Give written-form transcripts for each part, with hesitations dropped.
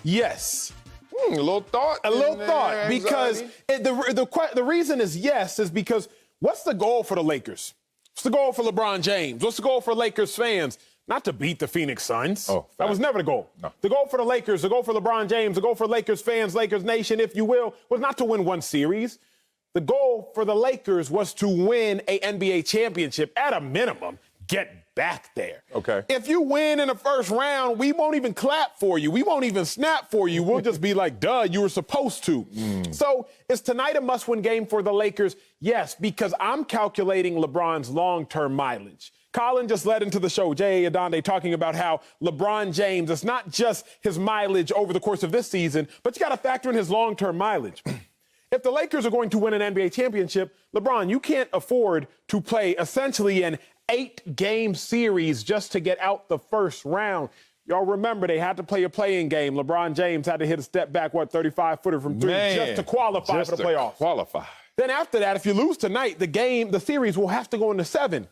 Yes. A little thought. A little thought. Because the reason is yes is because what's the goal for the Lakers? What's the goal for LeBron James? What's the goal for Lakers fans? Not to beat the Phoenix Suns. Oh, that was never the goal. No. The goal for the Lakers, the goal for LeBron James, the goal for Lakers fans, Lakers Nation, if you will, was not to win one series. The goal for the Lakers was to win a NBA championship at a minimum. Get back there. Okay. If you win in the first round, we won't even clap for you. We won't even snap for you. We'll just be like, duh, you were supposed to. So is tonight a must-win game for the Lakers? Yes, because I'm calculating LeBron's long-term mileage. Colin just led into the show, Jay Adonde, talking about how LeBron James, it's not just his mileage over the course of this season, but you got to factor in his long-term mileage. If the Lakers are going to win an NBA championship, LeBron, you can't afford to play essentially an 8-game series just to get out the first round. Y'all remember they had to play a play-in game. LeBron James had to hit a step-back, 35-footer from three just to qualify for the playoffs. Then after that, if you lose tonight, the series will have to go into 7.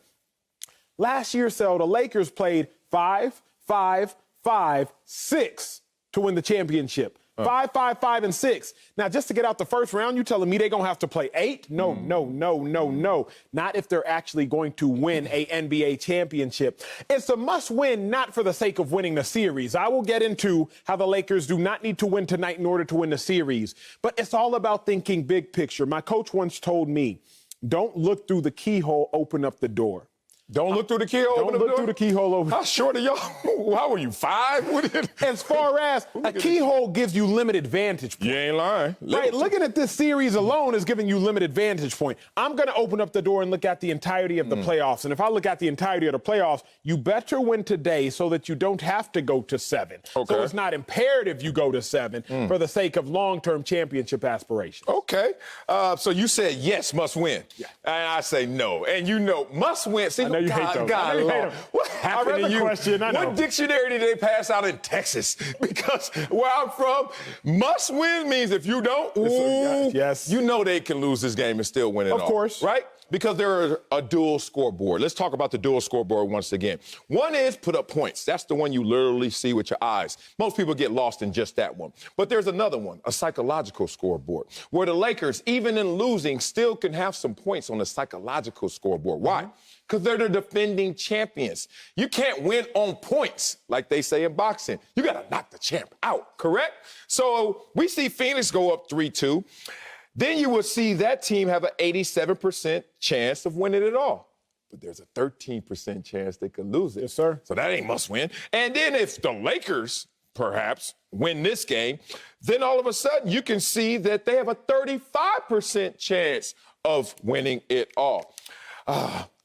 Last year, the Lakers played 5, 5, 5, 6 to win the championship. 5, 5, 5, and 6. Now, just to get out the first round, you telling me they're going to have to play 8? No. Not if they're actually going to win a NBA championship. It's a must-win, not for the sake of winning the series. I will get into how the Lakers do not need to win tonight in order to win the series. But it's all about thinking big picture. My coach once told me, don't look through the keyhole, open up the door. Don't look through the keyhole. Don't look through the keyhole. How short are y'all? How were you, 5? As far as a keyhole gives you limited vantage point. You ain't lying. Right, looking at this series alone is giving you limited vantage point. I'm going to open up the door and look at the entirety of the playoffs. And if I look at the entirety of the playoffs, you better win today so that you don't have to go to 7. Okay. So it's not imperative you go to 7 for the sake of long-term championship aspirations. Okay. So you said yes, must win. Yeah. And I say no. And you know, must win. See, you hate those. God, you hate them. What happened to you? Question, I know. What dictionary did they pass out in Texas? Because where I'm from, must win means if you don't, yes, you know they can lose this game and still win it all. Of course. Right? Because they're a dual scoreboard. Let's talk about the dual scoreboard once again. One is put up points. That's the one you literally see with your eyes. Most people get lost in just that one. But there's another one, a psychological scoreboard, where the Lakers, even in losing, still can have some points on the psychological scoreboard. Why? Because they're the defending champions. You can't win on points, like they say in boxing. You got to knock the champ out, correct? So we see Phoenix go up 3-2. Then you will see that team have an 87% chance of winning it all. But there's a 13% chance they could lose it. Yes, sir. So that ain't must win. And then if the Lakers, perhaps, win this game, then all of a sudden you can see that they have a 35% chance of winning it all.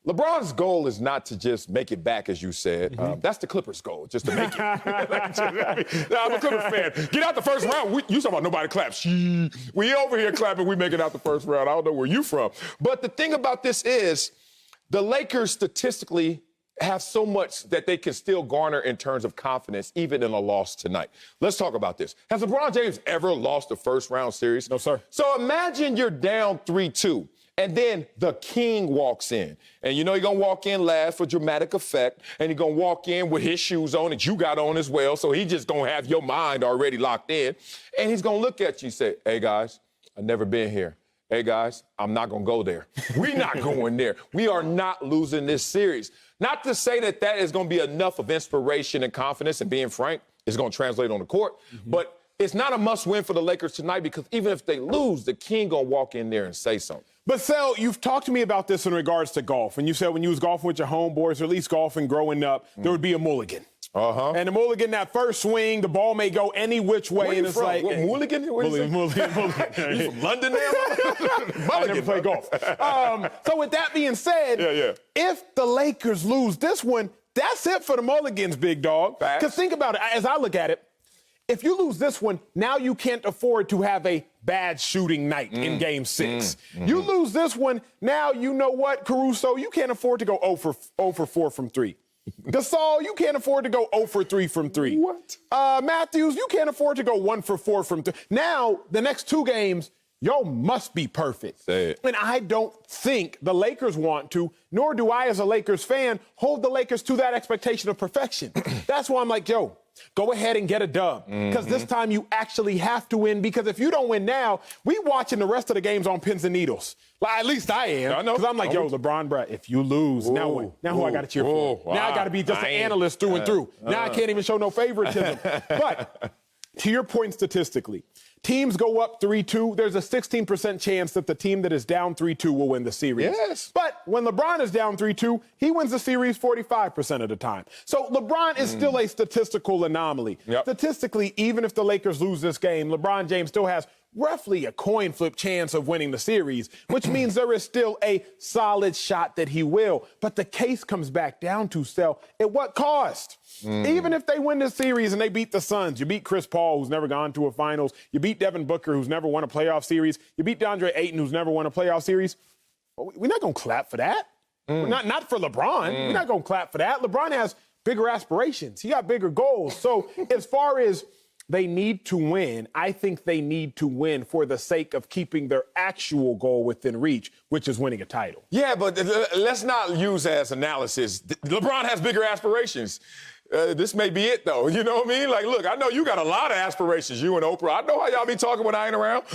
LeBron's goal is not to just make it back, as you said. That's the Clippers' goal, just to make it. I'm a Clippers fan. Get out the first round. You talking about nobody claps. We over here clapping. We make it out the first round. I don't know where you from. But the thing about this is the Lakers statistically have so much that they can still garner in terms of confidence, even in a loss tonight. Let's talk about this. Has LeBron James ever lost a first-round series? No, sir. So imagine you're down 3-2. And then the king walks in. And you know he's going to walk in last for dramatic effect. And he's going to walk in with his shoes on that you got on as well. So he's just going to have your mind already locked in. And he's going to look at you and say, hey, guys, I've never been here. Hey, guys, I'm not going to go there. We're not going there. We are not losing this series. Not to say that that is going to be enough of inspiration and confidence, and being frank, it's going to translate on the court. But it's not a must-win for the Lakers tonight because even if they lose, the king going to walk in there and say something. But, Sel, you've talked to me about this in regards to golf. And you said when you was golfing with your homeboys, or at least golfing growing up, there would be a mulligan. And the mulligan, that first swing, the ball may go any which way. Where and it's from? like... What, mulligan? Mulligan. You from London now? I never played golf. So with that being said, if the Lakers lose this one, that's it for the mulligans, big dog. Because think about it, as I look at it, if you lose this one, now you can't afford to have a bad shooting night in Game 6. You lose this one, now you know what, Caruso, you can't afford to go 0 for 4 from 3. Gasol, you can't afford to go 0 for 3 from 3. What? Matthews, you can't afford to go 1 for 4 from 3. Now, the next 2 games, y'all must be perfect. Say it. And I don't think the Lakers want to, nor do I as a Lakers fan, hold the Lakers to that expectation of perfection. That's why I'm like, yo, Go ahead and get a dub. Because this time you actually have to win. Because if you don't win now, we watching the rest of the games on pins and needles. Like, at least I am. I know. Because I'm like, yo, LeBron, bro, if you lose, now what? Now who I got to cheer for? Wow. Now I got to be just an analyst through and through. Now I can't even show no favoritism. But to your point statistically, teams go up 3-2. There's a 16% chance that the team that is down 3-2 will win the series. Yes. But when LeBron is down 3-2, he wins the series 45% of the time. So LeBron is still a statistical anomaly. Yep. Statistically, even if the Lakers lose this game, LeBron James still has roughly a coin flip chance of winning the series, which means there is still a solid shot that he will. But the case comes back down to, Sel, at what cost? Even if they win this series and they beat the Suns, you beat Chris Paul, who's never gone to a finals, you beat Devin Booker, who's never won a playoff series, you beat DeAndre Ayton, who's never won a playoff series, we're not going to clap for that. Not for LeBron. We're not going to clap for that. LeBron has bigger aspirations. He got bigger goals. So as far as they need to win, I think they need to win for the sake of keeping their actual goal within reach, which is winning a title. Yeah, but let's not use as analysis. LeBron has bigger aspirations. This may be it, though. You know what I mean? Like, look, I know you got a lot of aspirations, you and Oprah. I know how y'all be talking when I ain't around.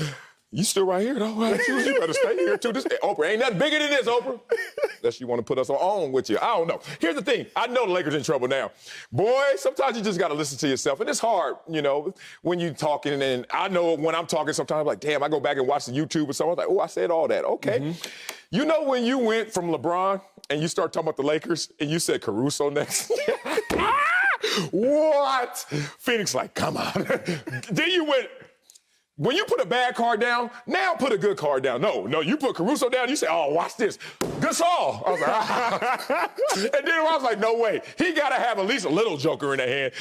You still right here, though. You better stay here, too. Oprah, ain't nothing bigger than this, Oprah. Unless you want to put us on with you. I don't know. Here's the thing. I know the Lakers in trouble now. Boy, sometimes you just got to listen to yourself. And it's hard, you know, when you're talking. And I know when I'm talking, sometimes I'm like, damn, I go back and watch the YouTube or something. I'm like, oh, I said all that. Okay. You know when you went from LeBron and you start talking about the Lakers and you said Caruso next? What? Phoenix like, come on. Then you went, when you put a bad card down, now put a good card down. No, you put Caruso down, you say, oh, watch this. Gasol. I was like, and then I was like, no way. He got to have at least a little joker in the hand.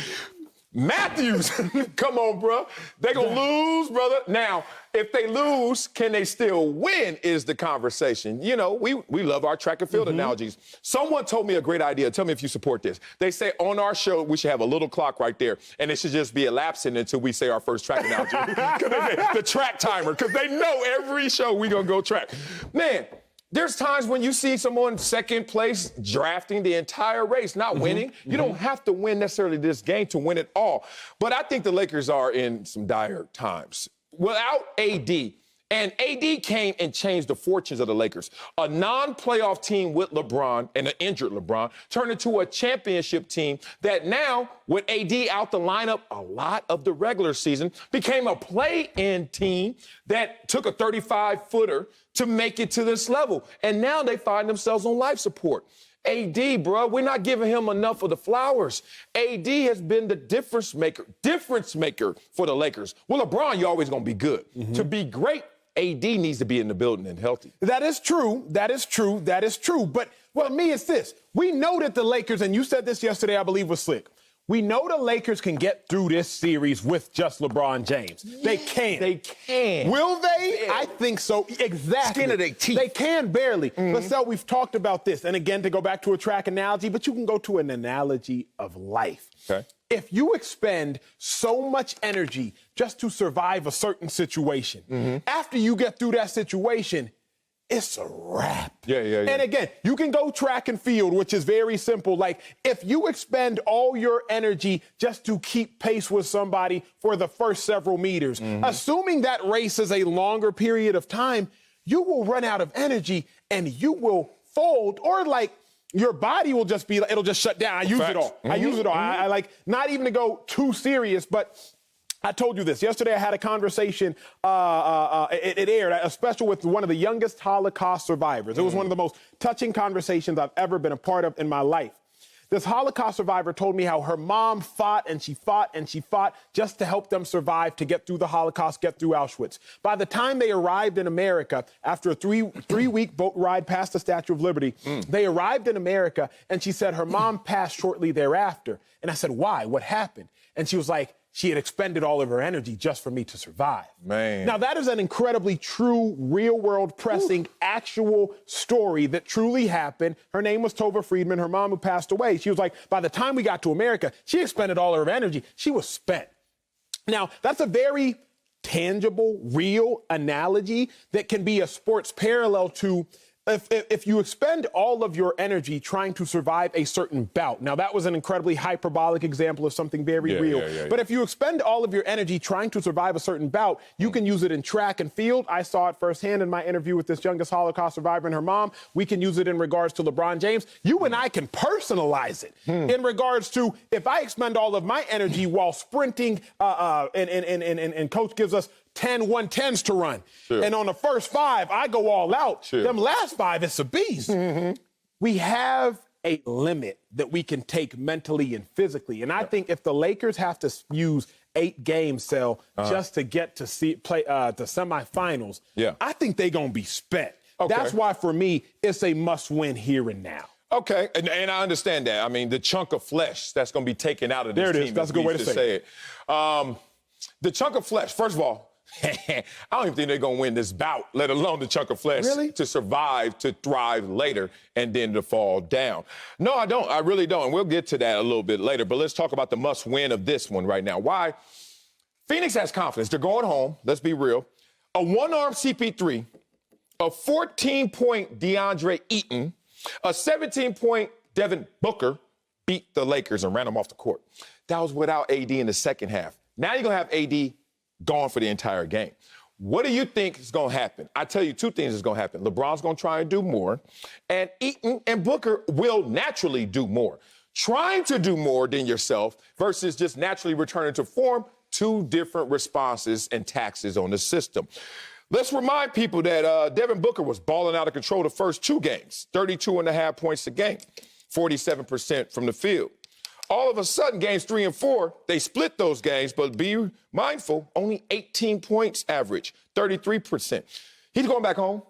Matthews, come on, bro. They gonna lose, brother. Now, if they lose, can they still win is the conversation. You know, we love our track and field analogies. Someone told me a great idea. Tell me if you support this. They say on our show, we should have a little clock right there, and it should just be elapsing until we say our first track analogy. The track timer, because they know every show we gonna go track. Man, there's times when you see someone second place drafting the entire race, not winning. You don't have to win necessarily this game to win it all. But I think the Lakers are in some dire times. Without AD, and AD came and changed the fortunes of the Lakers. A non-playoff team with LeBron and an injured LeBron turned into a championship team that now, with AD out the lineup a lot of the regular season, became a play-in team that took a 35-footer to make it to this level. And now they find themselves on life support. AD, bro, we're not giving him enough of the flowers. AD has been the difference maker for the Lakers. Well, LeBron, you're always going to be good. To be great, AD needs to be in the building and healthy. That is true. That is true. That is true. But, well, me, it's this. We know that the Lakers, and you said this yesterday, I believe was slick. We know the Lakers can get through this series with just LeBron James. They can. They can. Will they? Yeah. I think so. Exactly. Skin of their teeth. They can barely. But, Sel, we've talked about this. And, again, to go back to a track analogy, but you can go to an analogy of life. Okay. If you expend so much energy just to survive a certain situation, after you get through that situation, it's a wrap. Yeah. And again, you can go track and field, which is very simple. Like, if you expend all your energy just to keep pace with somebody for the first several meters, assuming that race is a longer period of time, you will run out of energy and you will fold, or like, your body will just be, it'll just shut down. I use it all. I use it all. I like, not even to go too serious, but I told you this. Yesterday I had a conversation, it aired, a special with one of the youngest Holocaust survivors. It was one of the most touching conversations I've ever been a part of in my life. This Holocaust survivor told me how her mom fought and she fought and she fought just to help them survive, to get through the Holocaust, get through Auschwitz. By the time they arrived in America, after a three-week boat ride past the Statue of Liberty, they arrived in America, and she said her mom passed shortly thereafter. And I said, why? What happened? And she was like, she had expended all of her energy just for me to survive. Man. Now, that is an incredibly true, real-world, pressing, actual story that truly happened. Her name was Tova Friedman, her mom who passed away. She was like, by the time we got to America, she expended all of her energy. She was spent. Now, that's a very tangible, real analogy that can be a sports parallel to if you expend all of your energy trying to survive a certain bout, now that was an incredibly hyperbolic example of something very real, but if you expend all of your energy trying to survive a certain bout, you can use it in track and field. I saw it firsthand in my interview with this youngest Holocaust survivor and her mom. We can use it in regards to LeBron James. You and I can personalize it in regards to if I expend all of my energy while sprinting, and coach gives us 10 110s to run. Sure. And on the first 5, I go all out. Sure. Them last 5, it's a beast. We have a limit that we can take mentally and physically. And I think if the Lakers have to use 8 games, just to get to play the semifinals, I think they're going to be spent. Okay. That's why, for me, it's a must-win here and now. Okay, and I understand that. I mean, the chunk of flesh that's going to be taken out of this team. There it is. That's a good way to say it. The chunk of flesh, first of all, I don't even think they're going to win this bout, let alone the chunk of flesh to survive, to thrive later, and then to fall down. No, I don't. I really don't. And we'll get to that a little bit later. But let's talk about the must-win of this one right now. Why? Phoenix has confidence. They're going home. Let's be real. A one-arm CP3, a 14-point DeAndre Ayton, a 17-point Devin Booker beat the Lakers and ran them off the court. That was without AD in the second half. Now you're going to have AD gone for the entire game. What do you think is going to happen? I tell you 2 things is going to happen. LeBron's going to try and do more, and Ayton and Booker will naturally do more. Trying to do more than yourself versus just naturally returning to form, 2 different responses and taxes on the system. Let's remind people that Devin Booker was balling out of control the first 2 games, 32.5 points a game, 47% from the field. All of a sudden, games 3 and 4, they split those games, but be mindful, only 18 points average, 33%. He's going back home.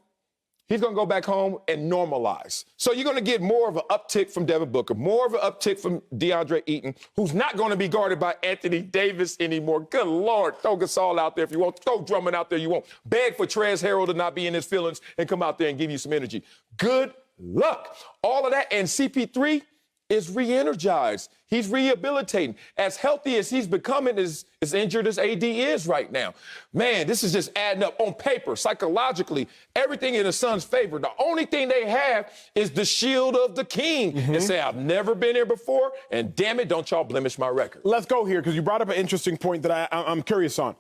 He's going to go back home and normalize. So you're going to get more of an uptick from Devin Booker, more of an uptick from DeAndre Ayton, who's not going to be guarded by Anthony Davis anymore. Good Lord, throw Gasol out there if you want. Throw Drummond out there you want. Beg for Trez Harrell to not be in his feelings and come out there and give you some energy. Good luck. All of that, and CP3 is re-energized. He's rehabilitating. As healthy as he's becoming, as injured as AD is right now. Man, this is just adding up on paper, psychologically, everything in the Suns' favor. The only thing they have is the shield of the king and say, I've never been here before, and damn it, don't y'all blemish my record. Let's go here, because you brought up an interesting point that I'm curious on.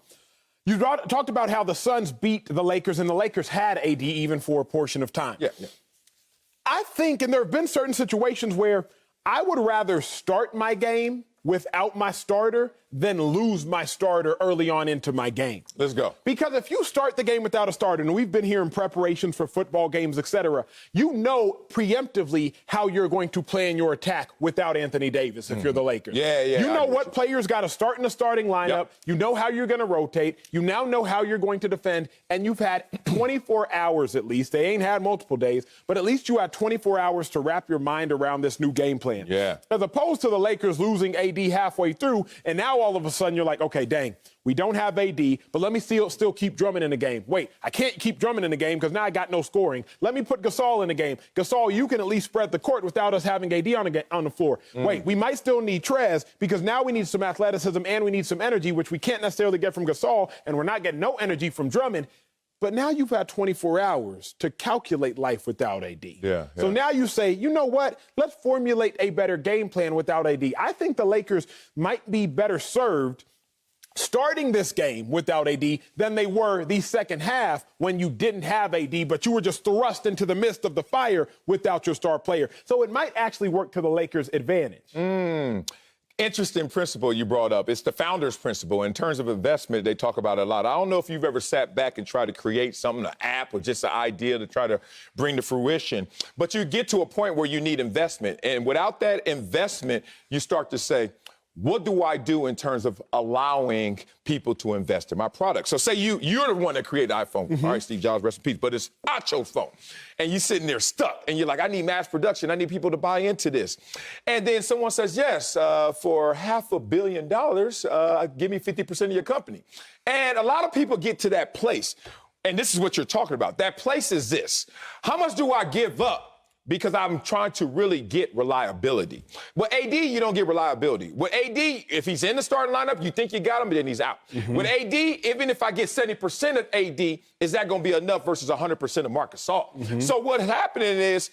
You talked about how the Suns beat the Lakers, and the Lakers had AD even for a portion of time. Yeah. I think, and there have been certain situations where I would rather start my game without my starter than lose my starter early on into my game. Let's go. Because if you start the game without a starter, and we've been here in preparations for football games, et cetera, you know preemptively how you're going to plan your attack without Anthony Davis if you're the Lakers. You know what players got to start in the starting lineup. You know how you're going to rotate. You now know how you're going to defend. And you've had 24 hours at least. They ain't had multiple days, but at least you had 24 hours to wrap your mind around this new game plan. As opposed to the Lakers losing AD halfway through, and now all of a sudden you're like, okay, dang, we don't have AD, but let me still keep Drummond in the game. Wait, I can't keep Drummond in the game because now I got no scoring. Let me put Gasol in the game. Gasol, you can at least spread the court without us having AD on the floor. Wait, we might still need Trez because now we need some athleticism and we need some energy, which we can't necessarily get from Gasol, and we're not getting no energy from Drummond. But now you've had 24 hours to calculate life without AD. So now you say, you know what? Let's formulate a better game plan without AD. I think the Lakers might be better served starting this game without AD than they were the second half when you didn't have AD, but you were just thrust into the midst of the fire without your star player. So it might actually work to the Lakers' advantage. Interesting principle you brought up. It's the founder's principle. In terms of investment, they talk about it a lot. I don't know if you've ever sat back and tried to create something, an app or just an idea to try to bring to fruition. But you get to a point where you need investment. And without that investment, you start to say, what do I do in terms of allowing people to invest in my product? So say you're the one that created the iPhone. All right, Steve Jobs, rest in peace. But it's Acho's phone. And you're sitting there stuck. And you're like, I need mass production. I need people to buy into this. And then someone says, yes, for $500 million, give me 50% of your company. And a lot of people get to that place. And this is what you're talking about. That place is this. How much do I give up because I'm trying to really get reliability. With AD, you don't get reliability. With AD, if he's in the starting lineup, you think you got him, but then he's out. With AD, even if I get 70% of AD, is that going to be enough versus 100% of Marc Gasol? So what's happening is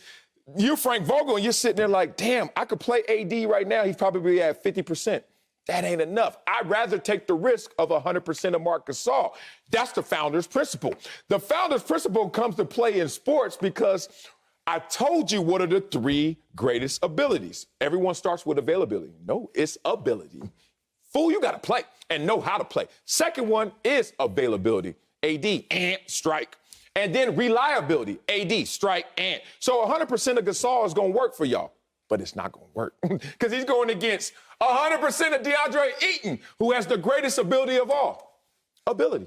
you're Frank Vogel, and you're sitting there like, damn, I could play AD right now. He's probably at 50%. That ain't enough. I'd rather take the risk of 100% of Marc Gasol. That's the founder's principle. The founder's principle comes to play in sports because I told you what are the 3 greatest abilities. Everyone starts with availability. No, it's ability. Fool, you got to play and know how to play. Second one is availability. AD, strike. And then reliability. AD, strike, So 100% of Gasol is going to work for y'all. But it's not going to work because he's going against 100% of DeAndre Ayton, who has the greatest ability of all, ability.